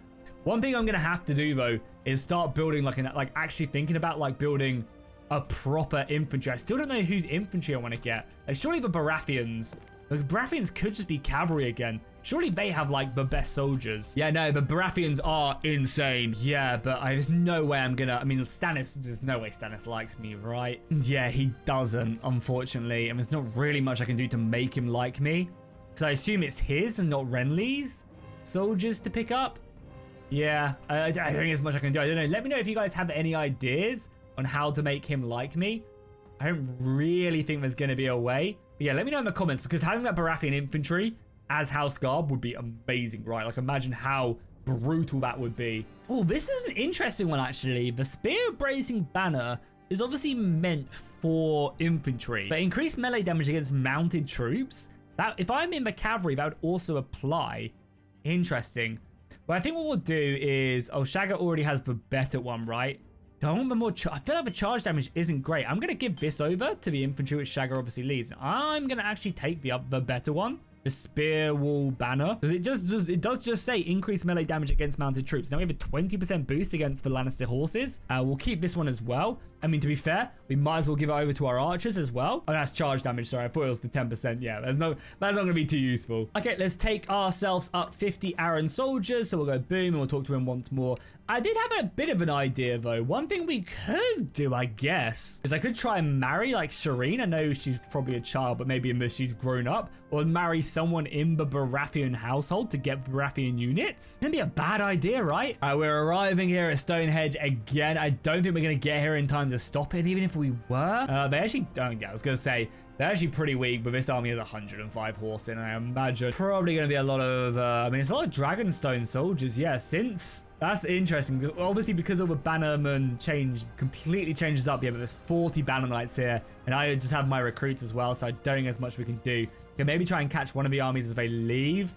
One thing I'm going to have to do though is start building like actually thinking about like building a proper infantry. I still don't know whose infantry I want to get. Like surely the Baratheons. The Baratheons could just be cavalry again. Surely they have, like, the best soldiers. Yeah, no, the Baratheons are insane. Yeah, but there's no way I'm gonna... I mean, Stannis... There's no way Stannis likes me, right? Yeah, he doesn't, unfortunately. And there's not really much I can do to make him like me. Because I assume it's his and not Renly's soldiers to pick up. Yeah, I don't think there's much I can do. I don't know. Let me know if you guys have any ideas on how to make him like me. I don't really think there's going to be a way. But yeah, let me know in the comments, because having that Baratheon infantry as house guard would be amazing, right? Like, imagine how brutal that would be. Oh, this is an interesting one, actually. The Spear Bracing Banner is obviously meant for infantry, but increased melee damage against mounted troops. That, if I'm in the cavalry, that would also apply. Interesting. Well, I think what we'll do is... Oh, Shagger already has the better one, right? Do I want the more... I feel like the charge damage isn't great. I'm going to give this over to the infantry, which Shagger obviously leads. I'm going to actually take the better one. The Spear Wall Banner. Because it does just say increase melee damage against mounted troops. Now we have a 20% boost against the Lannister horses. We'll keep this one as well. I mean, to be fair, we might as well give it over to our archers as well. Oh, that's charge damage. Sorry, I thought it was the 10%. Yeah, that's not going to be too useful. Okay, let's take ourselves up 50 Arryn soldiers. So we'll go boom and we'll talk to him once more. I did have a bit of an idea, though. One thing we could do, I guess, is I could try and marry, like, Shireen. I know she's probably a child, but maybe she's grown up. Or marry someone in the Baratheon household to get Baratheon units. It'd be a bad idea, right? All right, we're arriving here at Stonehedge again. I don't think we're going to get here in time to stop it, even if we were. They actually don't. Yeah, I was going to say, They're actually pretty weak, but this army has 105 horse in. I imagine probably going to be a lot of, I mean, it's a lot of Dragonstone soldiers. Yeah, since that's interesting. Obviously, because of the Bannerman change, completely changes up. Yeah, but there's 40 Banner Knights here, and I just have my recruits as well, so I don't think there's much we can do. Can maybe try and catch one of the armies as they leave.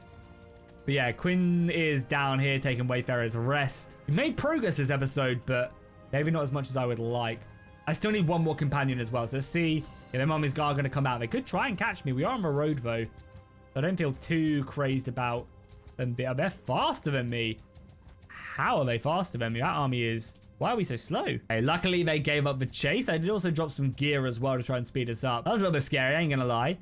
But yeah, Quinn is down here taking Wayfarer's Rest. We made progress this episode, but maybe not as much as I would like. I still need one more companion as well, so let's see. Yeah, them armies are going to come out. They could try and catch me. We are on the road, though. So I don't feel too crazed about them. They're faster than me. How are they faster than me? That army is... Why are we so slow? Okay, luckily, they gave up the chase. I did also drop some gear as well to try and speed us up. That was a little bit scary, I ain't going to lie.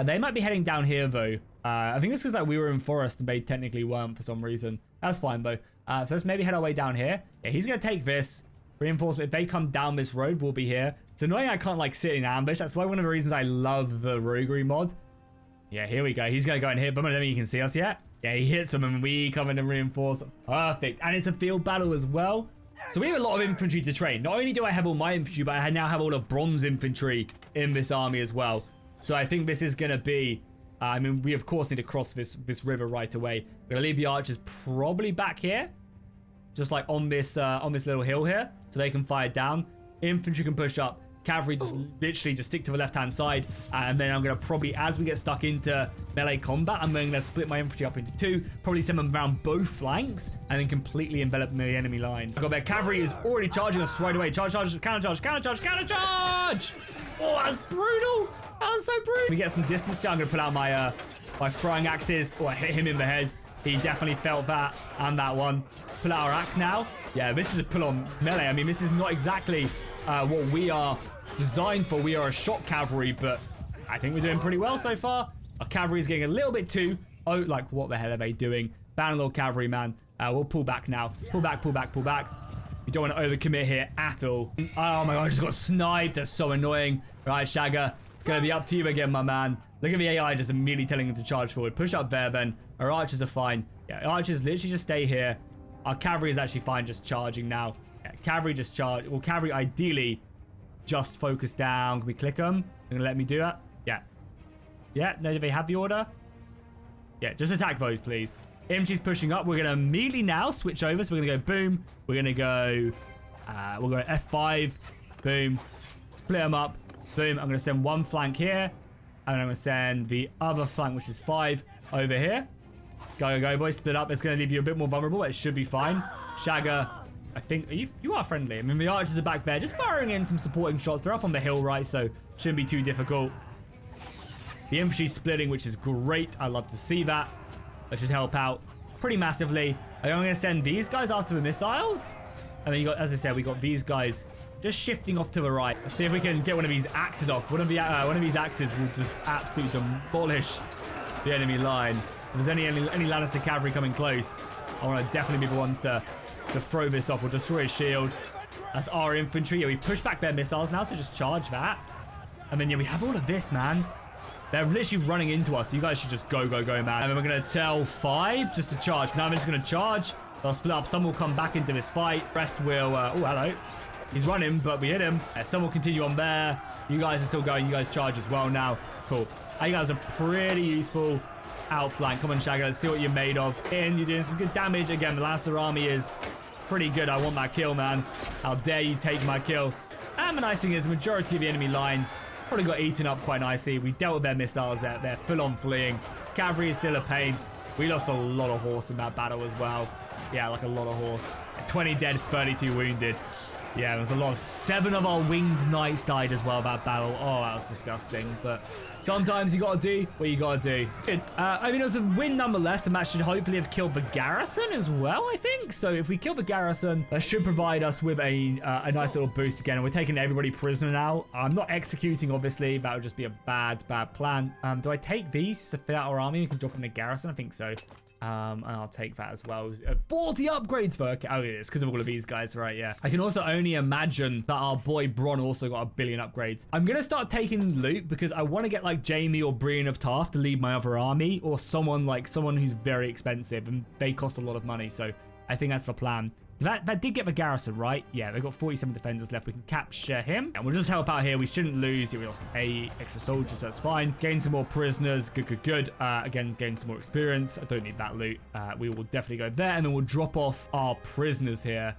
They might be heading down here, though. I think it's because like, we were in forest and they technically weren't for some reason. That's fine, though. So let's maybe head our way down here. Yeah, he's going to take this. Reinforcement, if they come down this road, we'll be here. It's annoying I can't like sit in ambush. That's why one of the reasons I love the roguery mod. Yeah, here we go. He's going to go and hit them. I don't think you can see us yet. Yeah, he hits them and we come in and reinforce. Perfect. And it's a field battle as well. So we have a lot of infantry to train. Not only do I have all my infantry, but I now have all the bronze infantry in this army as well. So I think this is going to be... I mean, we of course need to cross this river right away. We're going to leave the archers probably back here. Just like on this little hill here. So they can fire down. Infantry can push up. Cavalry just literally just stick to the left-hand side. And then I'm going to probably, as we get stuck into melee combat, I'm going to split my infantry up into two. Probably send them around both flanks. And then completely envelop the enemy line. I've got their cavalry is already charging us right away. Charge, charge, counter charge, counter charge, counter charge! Oh, that's brutal! That was so brutal. We get some distance down. I'm going to pull out my my throwing axes. Oh, I hit him in the head. He definitely felt that. And that one. Pull out our axe now. Yeah, this is a pull-on melee. I mean, this is not exactly what we are designed for. We are a shock cavalry, but I think we're doing pretty well so far. Our cavalry is getting a little bit too... Oh, like, what the hell are they doing? Bannerlord cavalry, man. We'll pull back now. Pull back, pull back, pull back. You don't want to overcommit here at all. Oh, my God, I just got sniped. That's so annoying. Right, Shagger. It's going to be up to you again, my man. Look at the AI just immediately telling him to charge forward. Push up there, then. Our archers are fine. Yeah, archers literally just stay here. Our cavalry is actually fine just charging now. Yeah, cavalry just charge. Well, cavalry ideally just focus down. Can we click them? They're going to let me do that? Yeah. Yeah, no, do they have the order? Yeah, just attack those, please. Infantry's pushing up. We're going to immediately now switch over. So we're going to go boom. We're going to go... we'll go F5. Boom. Split them up. Boom. I'm going to send one flank here. And I'm going to send the other flank, which is 5, over here. Go, go, go, boys. Split up. It's going to leave you a bit more vulnerable. It should be fine. Shagger, I think... You are friendly. I mean, the archers are back there. Just firing in some supporting shots. They're up on the hill, right? So, shouldn't be too difficult. The infantry's splitting, which is great. I love to see that. That should help out pretty massively. I'm going to send these guys after the missiles. And then you got, as I said, we got these guys just shifting off to the right. Let's see if we can get one of these axes off. One of these axes will just absolutely demolish the enemy line. If there's any Lannister cavalry coming close, I want to definitely be the ones to throw this off. We'll destroy his shield. That's our infantry. Yeah, we push back their missiles now, so just charge that. And then, yeah, we have all of this, man. They're literally running into us. So you guys should just go, go, go, man. And then we're going to tell 5 just to charge. Now I'm just going to charge. They'll split up. Some will come back into this fight. Rest will... oh, hello. He's running, but we hit him. Some will continue on there. You guys are still going. You guys charge as well now. Cool. You guys are pretty useful outflank. Come on, Shagger. Let's see what you're made of. You're doing some good damage. Again, the Lannister army is pretty good. I want that kill, man. How dare you take my kill. And the nice thing is, the majority of the enemy line probably got eaten up quite nicely. We dealt with their missiles. They're full-on fleeing. Cavalry is still a pain. We lost a lot of horse in that battle as well. Yeah, like a lot of horse. 20 dead, 32 wounded. Yeah, there was a lot of 7 of our winged knights died as well that battle. Oh, that was disgusting. But sometimes you gotta do what you gotta do. Good. I mean, it was a win nonetheless. The match should hopefully have killed the garrison as well, I think. So if we kill the garrison, that should provide us with a nice little boost again. And we're taking everybody prisoner now. I'm not executing, obviously. That would just be a bad plan. Do I take these to fill out our army? We can drop in the garrison. I think so. And I'll take that as well. 40 upgrades for... Okay. Oh, it is because of all of these guys, right? Yeah. I can also only imagine that our boy Bronn also got 1 billion upgrades. I'm going to start taking loot because I want to get like Jaime or Brienne of Tarth to lead my other army, or someone who's very expensive and they cost a lot of money. So I think that's the plan. That did get the garrison, right? Yeah, they've got 47 defenders left. We can capture him. And we'll just help out here. We shouldn't lose. Yeah, we lost 8 extra soldiers, so that's fine. Gain some more prisoners. Good. Again, gain some more experience. I don't need that loot. We will definitely go there. And then we'll drop off our prisoners here.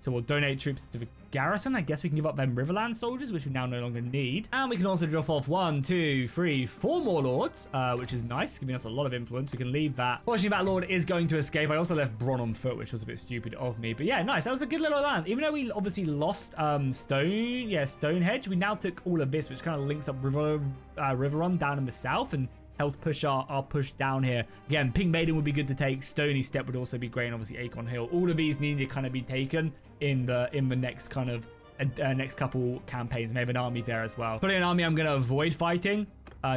So we'll donate troops to the garrison. I guess we can give up them Riverland soldiers, which we now no longer need. And we can also drop off 1, 2, 3, 4 more lords, which is nice, giving us a lot of influence. We can leave that. Fortunately, that lord is going to escape. I also left Bronn on foot, which was a bit stupid of me. But yeah, nice. That was a good little land. Even though we obviously lost Stonehedge, we now took all of this, which kind of links up Riverrun down in the south and helps push our push down here. Again, Pink Maiden would be good to take. Stony Step would also be great, and obviously Acorn Hill. All of these need to kind of be taken in the next kind of next couple campaigns. Maybe an army there as well. Putting an army, I'm going to avoid fighting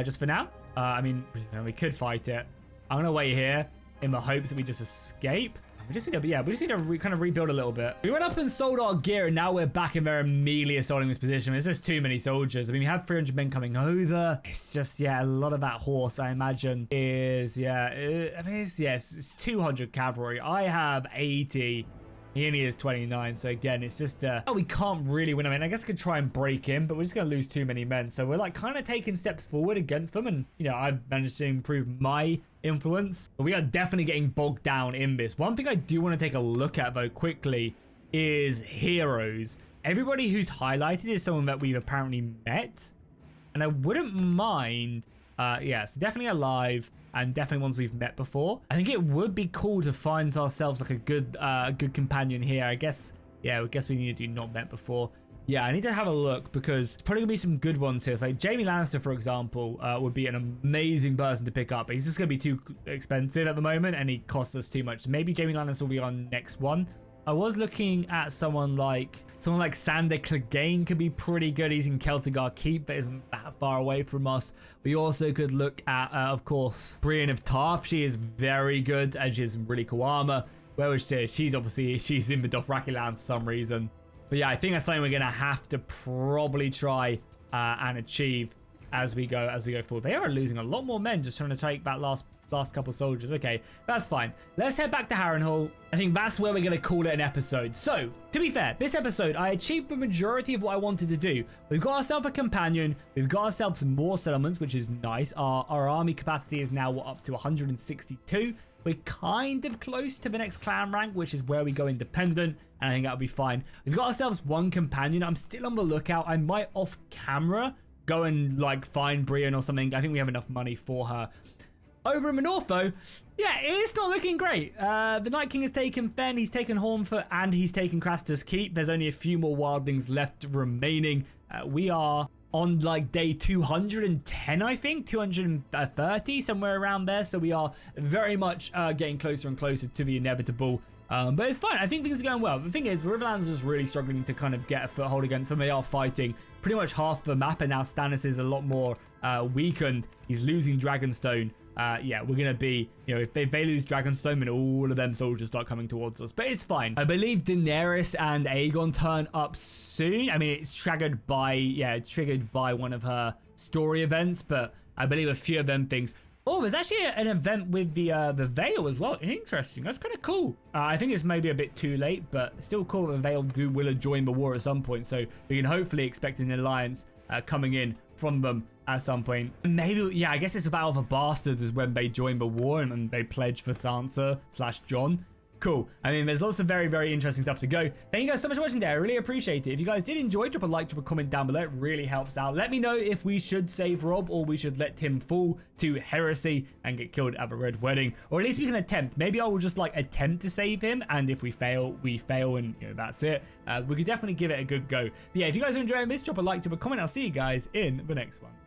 just for now. I mean, we could fight it. I'm going to wait here in the hopes that we just escape. We just need to kind of rebuild a little bit. We went up and sold our gear, and now we're back in there immediately assaulting this position. There's just too many soldiers. I mean, we have 300 men coming over. It's just, yeah, a lot of that horse, I imagine, is, it's 200 cavalry. I have 80. He only is 29, so again, it's just, we can't really win. I mean, I guess I could try and break him, but we're just going to lose too many men. So we're, like, kind of taking steps forward against them, and, you know, I've managed to improve my influence. But we are definitely getting bogged down in this. One thing I do want to take a look at, though, quickly, is heroes. Everybody who's highlighted is someone that we've apparently met, and I wouldn't mind, so definitely alive, and definitely ones we've met before. I think it would be cool to find ourselves like a good companion here. I guess we need to do not met before. Yeah, I need to have a look because there's probably gonna be some good ones here. So like Jaime Lannister, for example, would be an amazing person to pick up, but he's just gonna be too expensive at the moment and he costs us too much. So maybe Jaime Lannister will be our next one. I was looking at someone like Sander Clegane could be pretty good. He's in Celtigar Keep, but isn't that far away from us. We also could look at, of course, Brienne of Tarth. She is very good, and she's really cool armor. Where was she? She's in the Dothraki lands for some reason. But yeah, I think that's something we're gonna have to probably try and achieve as we go forward. They are losing a lot more men just trying to take that last couple soldiers. Okay, that's fine. Let's head back to Harrenhal. I think that's where we're going to call it an episode. So, to be fair, this episode, I achieved the majority of what I wanted to do. We've got ourselves a companion. We've got ourselves some more settlements, which is nice. Our army capacity is now up to 162. We're kind of close to the next clan rank, which is where we go independent, and I think that'll be fine. We've got ourselves one companion. I'm still on the lookout. I might off camera go and like find Brienne or something. I think we have enough money for her. Over in the north, though, yeah, it's not looking great. The Night King has taken Fen, he's taken Hornfoot, and he's taken Craster's Keep. There's only a few more wildlings left remaining. We are on like day 210, I think, 230, somewhere around there. So we are very much getting closer and closer to the inevitable. But it's fine. I think things are going well. The thing is, Riverlands are just really struggling to kind of get a foothold against them. They are fighting pretty much half the map, and now Stannis is a lot more weakened. He's losing Dragonstone. Yeah, we're going to be, you know, if they lose Dragonstone, then all of them soldiers start coming towards us. But it's fine. I believe Daenerys and Aegon turn up soon. I mean, it's triggered by one of her story events, but I believe a few of them things. Oh, there's actually an event with the Vale as well. Interesting. That's kind of cool. I think it's maybe a bit too late, but still cool that the Vale will join the war at some point. So we can hopefully expect an alliance coming in from them at some point. Maybe, yeah, I guess it's a Battle of the Bastards is when they join the war and they pledge for Sansa/Jon. Cool. I mean, there's lots of very, very interesting stuff to go. Thank you guys so much for watching today. I really appreciate it. If you guys did enjoy, drop a like, drop a comment down below. It really helps out. Let me know if we should save Robb or we should let him fall to heresy and get killed at the Red Wedding. Or at least we can attempt. Maybe I will just like attempt to save him, and if we fail, we fail, and you know, that's it. We could definitely give it a good go. But yeah, if you guys are enjoying this, drop a like, drop a comment. I'll see you guys in the next one.